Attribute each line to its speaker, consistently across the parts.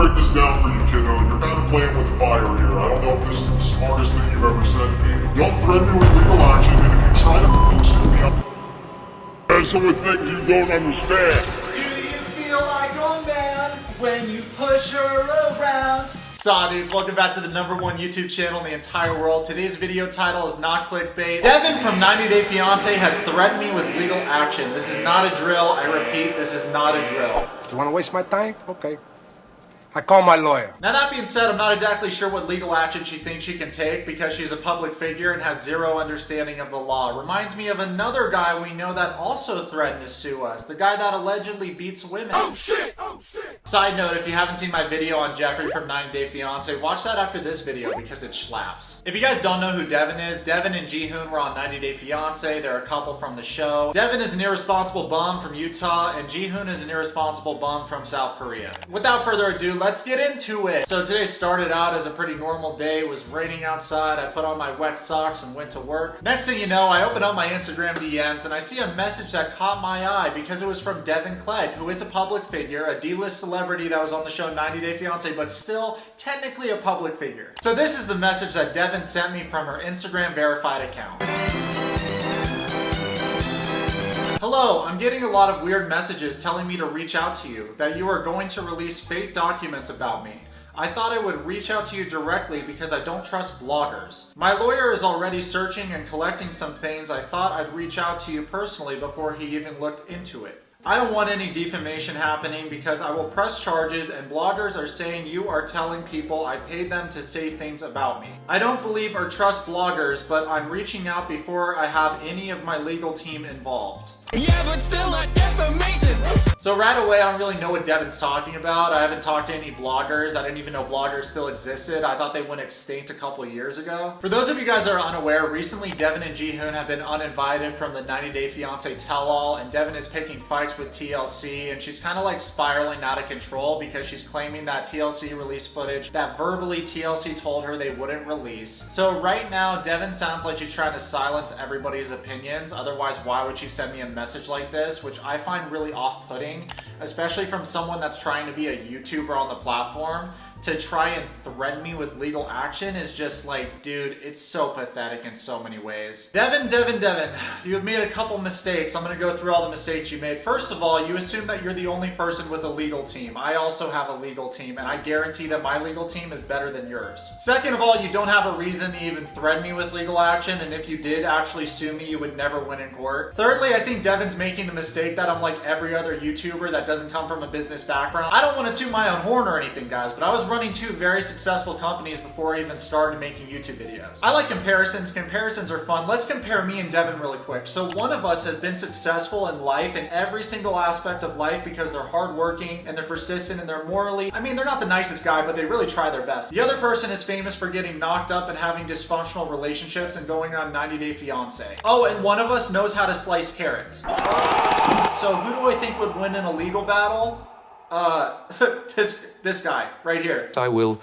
Speaker 1: break this down for you, kiddo. You're kind of playing with fire here. I don't know if this is the smartest thing you've ever said to me. Don't threaten me with legal action, and if you try to sue me, there's some things you don't understand.
Speaker 2: Do you feel like a man when you push her around? Saw dudes, welcome back to the #1 YouTube channel in the entire world. Today's video title is not clickbait. Deavan from 90 Day Fiance has threatened me with legal action. This is not a drill. I repeat, this is not a drill.
Speaker 3: You want to waste my time? Okay. I call my lawyer.
Speaker 2: Now that being said, I'm not exactly sure what legal action she thinks she can take because she's a public figure and has zero understanding of the law. Reminds me of another guy we know that also threatened to sue us. The guy that allegedly beats women.
Speaker 1: Oh shit! Oh shit!
Speaker 2: Side note, if you haven't seen my video on Jeffrey from 90 Day Fiance, watch that after this video because it slaps. If you guys don't know who Deavan is, Deavan and Jihoon were on 90 Day Fiance. They're a couple from the show. Deavan is an irresponsible bum from Utah and Jihoon is an irresponsible bum from South Korea. Without further ado, let's get into it. So today started out as a pretty normal day. It was raining outside. I put on my wet socks and went to work. Next thing you know, I open up my Instagram DMs and I see a message that caught my eye because it was from Deavan Clegg, who is a public figure, a D-list celebrity that was on the show 90 Day Fiance, but still technically a public figure. So this is the message that Deavan sent me from her Instagram verified account. Hello, I'm getting a lot of weird messages telling me to reach out to you, that you are going to release fake documents about me. I thought I would reach out to you directly because I don't trust bloggers. My lawyer is already searching and collecting some things. I thought I'd reach out to you personally before he even looked into it. I don't want any defamation happening because I will press charges and bloggers are saying you are telling people I paid them to say things about me. I don't believe or trust bloggers, but I'm reaching out before I have any of my legal team involved.
Speaker 4: Yeah, but still not defamation.
Speaker 2: So right away, I don't really know what Devan's talking about. I haven't talked to any bloggers. I didn't even know bloggers still existed. I thought they went extinct a couple years ago. For those of you guys that are unaware, recently Deavan and Jihoon have been uninvited from the 90 Day Fiance tell-all, and Deavan is picking fights with TLC, and she's kind of like spiraling out of control because she's claiming that TLC released footage that verbally TLC told her they wouldn't release. So right now, Deavan sounds like she's trying to silence everybody's opinions. Otherwise, why would she send me a message like this, which I find really off-putting, especially from someone that's trying to be a YouTuber on the platform. To try and threaten me with legal action is just like, dude, it's so pathetic in so many ways. Deavan, you have made a couple mistakes. I'm gonna go through all the mistakes you made. First of all, you assume that you're the only person with a legal team. I also have a legal team, and I guarantee that my legal team is better than yours. Second of all, you don't have a reason to even threaten me with legal action, and if you did actually sue me, you would never win in court. Thirdly, I think Devan's making the mistake that I'm like every other YouTuber that doesn't come from a business background. I don't want to toot my own horn or anything, guys, but I was running two very successful companies before I even started making YouTube videos. I like comparisons. Comparisons are fun. Let's compare me and Deavan really quick. So one of us has been successful in life, in every single aspect of life, because they're hardworking and they're persistent and they're morally, I mean, they're not the nicest guy, but they really try their best. The other person is famous for getting knocked up and having dysfunctional relationships and going on 90 Day Fiance. Oh, and one of us knows how to slice carrots. So who do I think would win in a legal battle? This guy right here.
Speaker 5: I will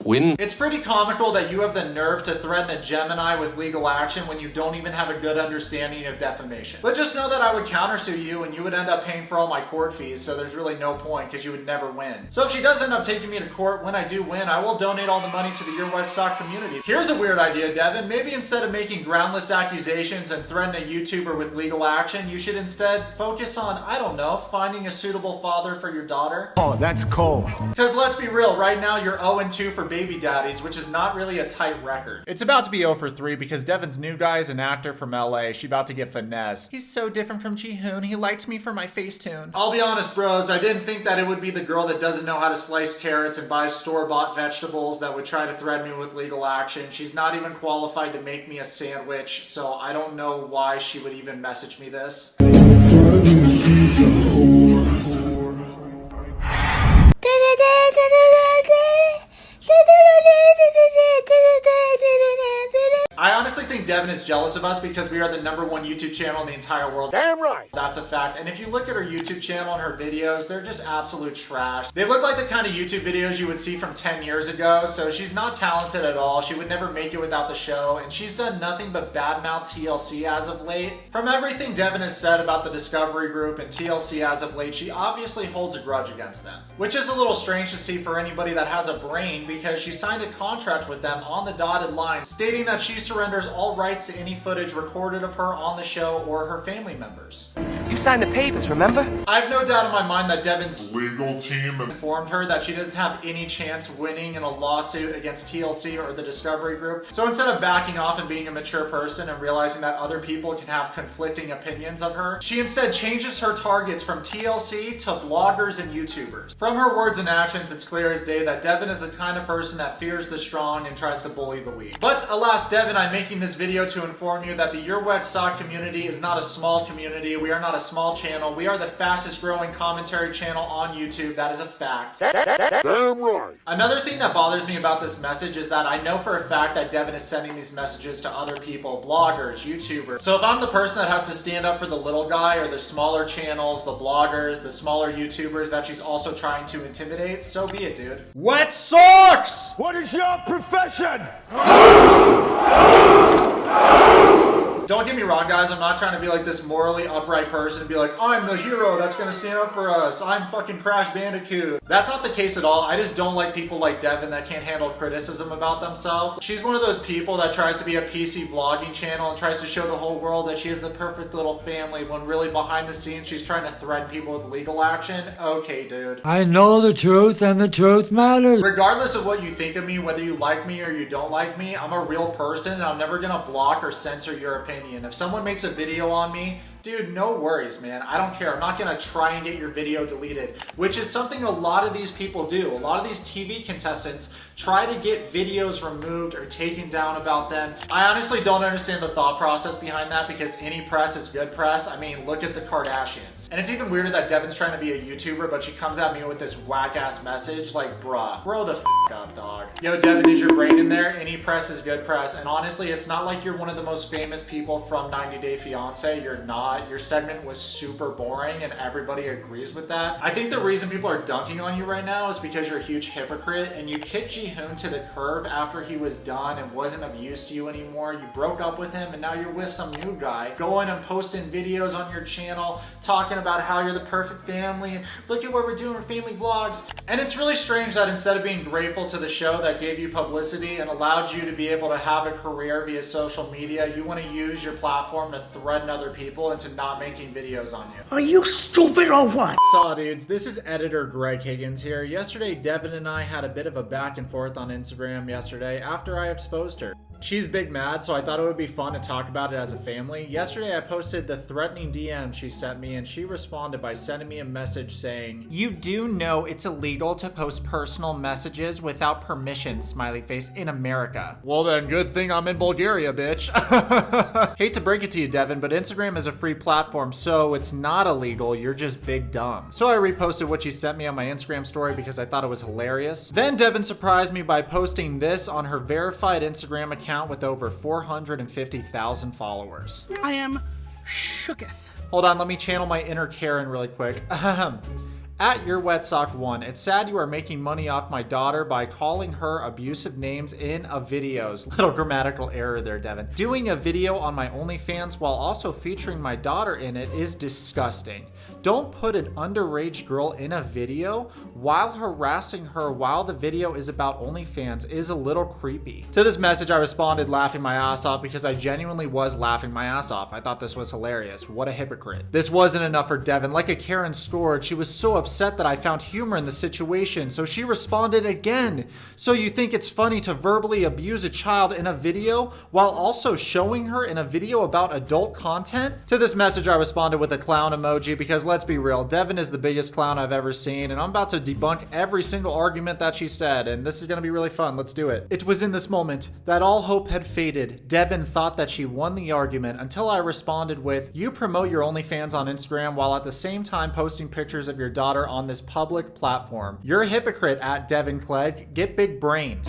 Speaker 5: win.
Speaker 2: It's pretty comical that you have the nerve to threaten a Gemini with legal action when you don't even have a good understanding of defamation. But just know that I would countersue you and you would end up paying for all my court fees, so there's really no point because you would never win. So if she does end up taking me to court, when I do win, I will donate all the money to the Yourwetsock community. Here's a weird idea, Deavan. Maybe instead of making groundless accusations and threatening a YouTuber with legal action, you should instead focus on, I don't know, finding a suitable father for your daughter.
Speaker 6: Oh, that's cold.
Speaker 2: Because let's be real, right now you're 0-2 for baby daddies, which is not really a tight record. It's about to be 0-3 because Devan's new guy is an actor from LA. She about to get finessed. He's so different from Jihoon. He likes me for my Facetune. I'll be honest, bros. I didn't think that it would be the girl that doesn't know how to slice carrots and buy store-bought vegetables that would try to threaten me with legal action. She's not even qualified to make me a sandwich, so I don't know why she would even message me this. I honestly think Deavan is jealous of us because we are the #1 YouTube channel in the entire world.
Speaker 3: Damn right.
Speaker 2: That's a fact. And if you look at her YouTube channel and her videos, they're just absolute trash. They look like the kind of YouTube videos you would see from 10 years ago, so she's not talented at all. She would never make it without the show, and she's done nothing but badmouth TLC as of late. From everything Deavan has said about the Discovery Group and TLC as of late, she obviously holds a grudge against them. Which is a little strange to see for anybody that has a brain, because she signed a contract with them on the dotted line stating that she surrenders all rights to any footage recorded of her on the show or her family members.
Speaker 5: You signed the papers, remember?
Speaker 2: I have no doubt in my mind that Deavan's
Speaker 1: Legal team and
Speaker 2: informed her that she doesn't have any chance winning in a lawsuit against TLC or the Discovery Group. So instead of backing off and being a mature person and realizing that other people can have conflicting opinions of her, she instead changes her targets from TLC to bloggers and YouTubers. From her words and actions, it's clear as day that Deavan is the kind of person that fears the strong and tries to bully the weak. But alas, Deavan, I'm making this video to inform you that the Yourwetsock community is not a small community. We are not a small channel. We are the fastest growing commentary channel on YouTube. That is a fact.
Speaker 1: damn right.
Speaker 2: Another thing that bothers me about this message is that I know for a fact that Deavan is sending these messages to other people, bloggers, YouTubers. So if I'm the person that has to stand up for the little guy or the smaller channels, the bloggers, the smaller YouTubers that she's also trying to intimidate, so be it, dude.
Speaker 3: Wet socks! What is your profession?
Speaker 2: Don't get me wrong, guys. I'm not trying to be like this morally upright person and be like, I'm the hero that's gonna stand up for us. I'm fucking Crash Bandicoot. That's not the case at all. I just don't like people like Deavan that can't handle criticism about themselves. She's one of those people that tries to be a PC vlogging channel and tries to show the whole world that she has the perfect little family when really behind the scenes she's trying to threaten people with legal action. Okay, dude.
Speaker 6: I know the truth and the truth matters.
Speaker 2: Regardless of what you think of me, whether you like me or you don't like me, I'm a real person and I'm never gonna block or censor your opinion. If someone makes a video on me, dude, no worries, man. I don't care. I'm not gonna try and get your video deleted, which is something a lot of these people do. A lot of these TV contestants try to get videos removed or taken down about them. I honestly don't understand the thought process behind that, because any press is good press. I mean, look at the Kardashians. And it's even weirder that Deavan's trying to be a YouTuber, but she comes at me with this whack-ass message. Like, bruh, grow the f up, dog. Yo, Deavan, is your brain in there? Any press is good press. And honestly, it's not like you're one of the most famous people from 90 Day Fiance. You're not. Your segment was super boring and everybody agrees with that. I think the reason people are dunking on you right now is because you're a huge hypocrite and you kicked Jihoon to the curb after he was done and wasn't of use to you anymore. You broke up with him and now you're with some new guy, going and posting videos on your channel talking about how you're the perfect family and look at what we're doing with family vlogs. And it's really strange that instead of being grateful to the show that gave you publicity and allowed you to be able to have a career via social media, you want to use your platform to threaten other people into not making videos on you.
Speaker 7: Are you stupid or what?
Speaker 2: Saw dudes, this is editor Greg Higgins here. Yesterday, Deavan and I had a bit of a back and forth on Instagram yesterday after I exposed her. She's big mad, so I thought it would be fun to talk about it as a family. Yesterday, I posted the threatening DM she sent me, and she responded by sending me a message saying, "You do know it's illegal to post personal messages without permission, smiley face, in America." Well then, good thing I'm in Bulgaria, bitch. Hate to break it to you, Deavan, but Instagram is a free platform, so it's not illegal, you're just big dumb. So I reposted what she sent me on my Instagram story because I thought it was hilarious. Then Deavan surprised me by posting this on her verified Instagram account with over 450,000 followers.
Speaker 7: I am shooketh.
Speaker 2: Hold on, let me channel my inner Karen really quick. At Yourwetsock1, it's sad you are making money off my daughter by calling her abusive names in a videos. Little grammatical error there, Deavan. Doing a video on my OnlyFans while also featuring my daughter in it is disgusting. Don't put an underage girl in a video while harassing her while the video is about OnlyFans is a little creepy. To this message, I responded laughing my ass off because I genuinely was laughing my ass off. I thought this was hilarious. What a hypocrite. This wasn't enough for Deavan. Like a Karen scored, she was so upset that I found humor in the situation, so she responded again. So you think it's funny to verbally abuse a child in a video while also showing her in a video about adult content? To this message, I responded with a clown emoji because let's be real, Deavan is the biggest clown I've ever seen, and I'm about to debunk every single argument that she said, and this is gonna be really fun. Let's do it. It was in this moment that all hope had faded. Deavan thought that she won the argument until I responded with, "You promote your OnlyFans on Instagram while at the same time posting pictures of your daughter on this public platform. You're a hypocrite at Deavan Clegg. Get big brained."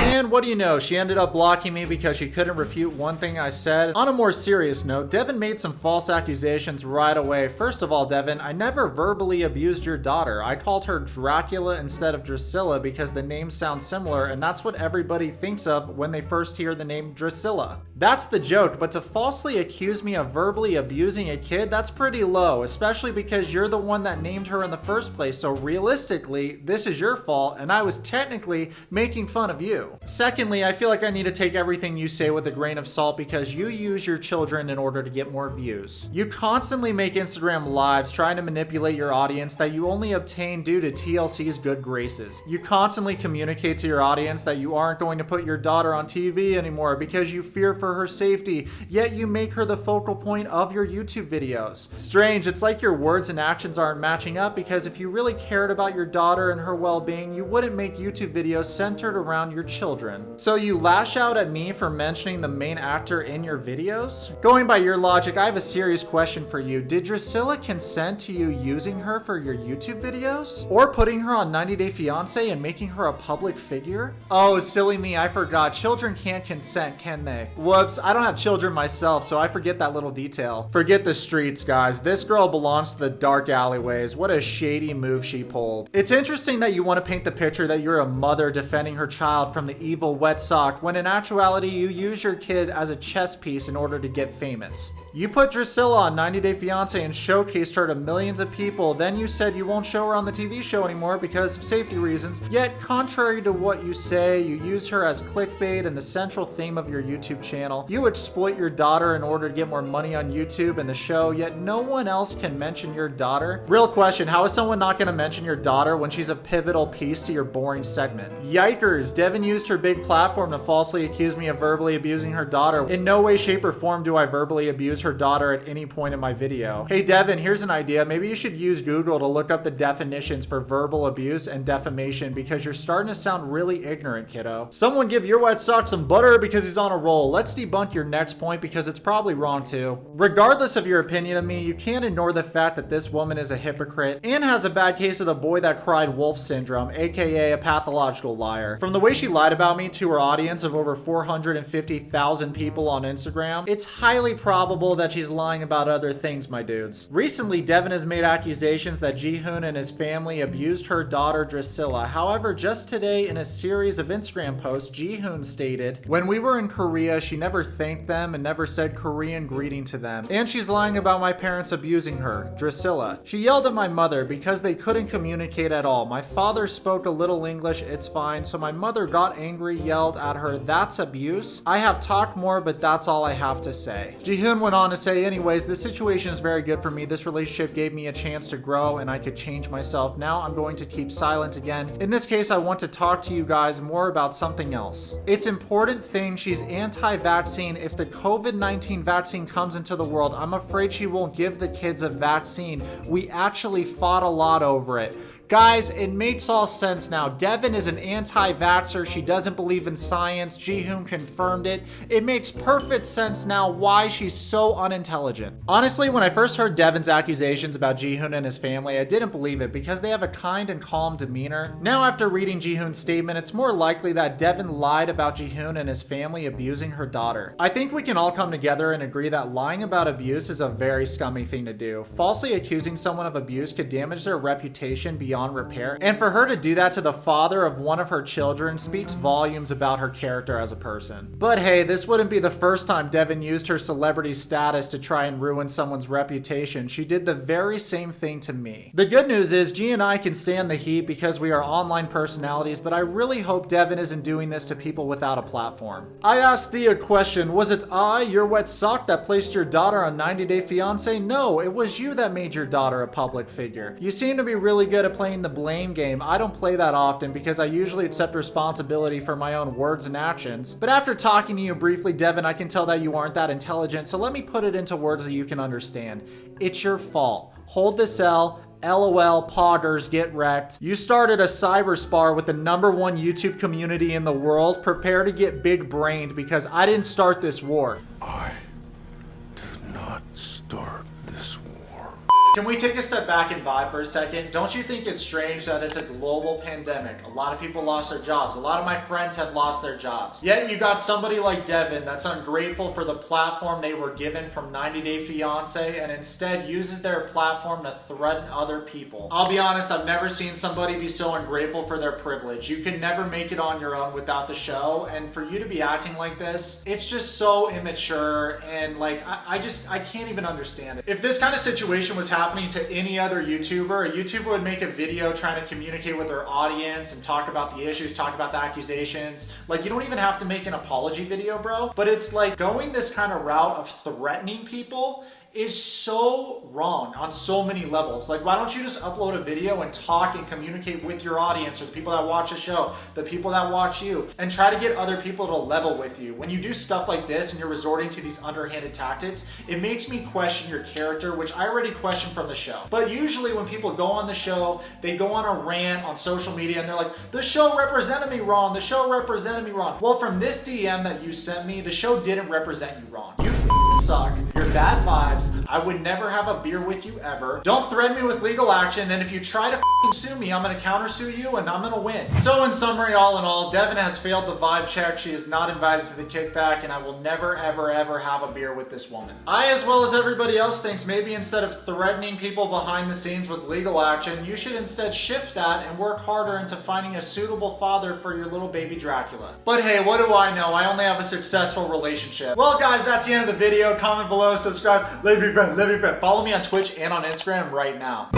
Speaker 2: And what do you know, she ended up blocking me because she couldn't refute one thing I said. On a more serious note, Deavan made some false accusations right away. First of all, Deavan, I never verbally abused your daughter. I called her Dracula instead of Dracilla because the names sound similar, and that's what everybody thinks of when they first hear the name Dracilla. That's the joke, but to falsely accuse me of verbally abusing a kid, that's pretty low, especially because you're the one that named her in the first place, so realistically, this is your fault, and I was technically making fun of you. Secondly, I feel like I need to take everything you say with a grain of salt because you use your children in order to get more views. You constantly make Instagram lives trying to manipulate your audience that you only obtain due to TLC's good graces. You constantly communicate to your audience that you aren't going to put your daughter on TV anymore because you fear for her safety, yet you make her the focal point of your YouTube videos. Strange, it's like your words and actions aren't matching up because if you really cared about your daughter and her well-being, you wouldn't make YouTube videos centered around your children. So you lash out at me for mentioning the main actor in your videos? Going by your logic, I have a serious question for you. Did Dracilla consent to you using her for your YouTube videos? Or putting her on 90 Day Fiance and making her a public figure? Oh, silly me, I forgot. Children can't consent, can they? Whoops, I don't have children myself, so I forget that little detail. Forget the streets, guys. This girl belongs to the dark alleyways. What a shady move she pulled. It's interesting that you want to paint the picture that you're a mother defending her child from the evil Yourwetsock, when in actuality you use your kid as a chess piece in order to get famous. You put Dracilla on 90 Day Fiance and showcased her to millions of people, then you said you won't show her on the TV show anymore because of safety reasons. Yet, contrary to what you say, you use her as clickbait and the central theme of your YouTube channel. You exploit your daughter in order to get more money on YouTube and the show, yet no one else can mention your daughter. Real question, how is someone not going to mention your daughter when she's a pivotal piece to your boring segment? Yikers, Deavan used her big platform to falsely accuse me of verbally abusing her daughter. In no way, shape, or form do I verbally abuse her daughter at any point in my video. Hey Deavan, here's an idea. Maybe you should use Google to look up the definitions for verbal abuse and defamation because you're starting to sound really ignorant, kiddo. Someone give Yourwetsock some butter because he's on a roll. Let's debunk your next point because it's probably wrong too. Regardless of your opinion of me, you can't ignore the fact that this woman is a hypocrite and has a bad case of the boy that cried wolf syndrome, aka a pathological liar. From the way she lied about me to her audience of over 450,000 people on Instagram, it's highly probable that she's lying about other things, my dudes. Recently, Deavan has made accusations that Jihoon and his family abused her daughter Dracilla. However, just today in a series of Instagram posts, Jihoon stated, "When we were in Korea, she never thanked them and never said Korean greeting to them. And she's lying about my parents abusing her, Dracilla. She yelled at my mother because they couldn't communicate at all. My father spoke a little English, it's fine. So my mother got angry, yelled at her, that's abuse. I have talked more, but that's all I have to say." Jihoon went on to say, anyways, this situation is very good for me. This relationship gave me a chance to grow and I could change myself. Now I'm going to keep silent again. In this case, I want to talk to you guys more about something else. It's important thing she's anti-vaccine. If the COVID-19 vaccine comes into the world, I'm afraid she won't give the kids a vaccine. We actually fought a lot over it. Guys, it makes all sense now. Deavan is an anti-vaxxer. She doesn't believe in science. Jihoon confirmed it. It makes perfect sense now why she's so unintelligent. Honestly, when I first heard Deavan's accusations about Jihoon and his family, I didn't believe it because they have a kind and calm demeanor. Now, after reading Jihoon's statement, it's more likely that Deavan lied about Jihoon and his family abusing her daughter. I think we can all come together and agree that lying about abuse is a very scummy thing to do. Falsely accusing someone of abuse could damage their reputation beyond repair, and for her to do that to the father of one of her children speaks volumes about her character as a person. But hey, this wouldn't be the first time Deavan used her celebrity status to try and ruin someone's reputation. She did the very same thing to me. The good news is G and I can stand the heat because we are online personalities, but I really hope Deavan isn't doing this to people without a platform. I asked Thea a question. Was it I, Yourwetsock, that placed your daughter on 90 Day Fiance? No, it was you that made your daughter a public figure. You seem to be really good at playing the blame game. I don't play that often because I usually accept responsibility for my own words and actions. But after talking to you briefly, Deavan, I can tell that you aren't that intelligent, so let me put it into words that you can understand. It's your fault. Hold this L. LOL, poggers, get wrecked. You started a cyber spar with the #1 YouTube community in the world. Prepare to get big brained because I didn't start this war.
Speaker 1: I did not start this war.
Speaker 2: Can we take a step back and vibe for a second? Don't you think it's strange that it's a global pandemic? A lot of people lost their jobs. A lot of my friends have lost their jobs. Yet you got somebody like Deavan that's ungrateful for the platform they were given from 90 Day Fiance and instead uses their platform to threaten other people. I'll be honest, I've never seen somebody be so ungrateful for their privilege. You can never make it on your own without the show, and for you to be acting like this, it's just so immature, and like, I can't even understand it. If this kind of situation was happening to any other YouTuber, a YouTuber would make a video trying to communicate with their audience and talk about the issues, talk about the accusations. Like, you don't even have to make an apology video, bro. But it's like going this kind of route of threatening people is so wrong on so many levels. Like, why don't you just upload a video and talk and communicate with your audience or the people that watch the show, the people that watch you, and try to get other people to level with you. When you do stuff like this and you're resorting to these underhanded tactics, it makes me question your character, which I already questioned from the show. But usually when people go on the show, they go on a rant on social media and they're like, the show represented me wrong, the show represented me wrong. Well, from this DM that you sent me, the show didn't represent you wrong. You suck. You're bad vibes. I would never have a beer with you ever. Don't threaten me with legal action, and if you try to sue me, I'm gonna countersue you and I'm gonna win. So in summary, all in all, Deavan has failed the vibe check. She is not invited to the kickback, and I will never, ever, ever have a beer with this woman. I, as well as everybody else, thinks maybe instead of threatening people behind the scenes with legal action, you should instead shift that and work harder into finding a suitable father for your little baby Dracula. But hey, what do I know? I only have a successful relationship. Well, guys, that's the end of the video. Comment below, subscribe, let me be friend. Follow me on Twitch and on Instagram right now.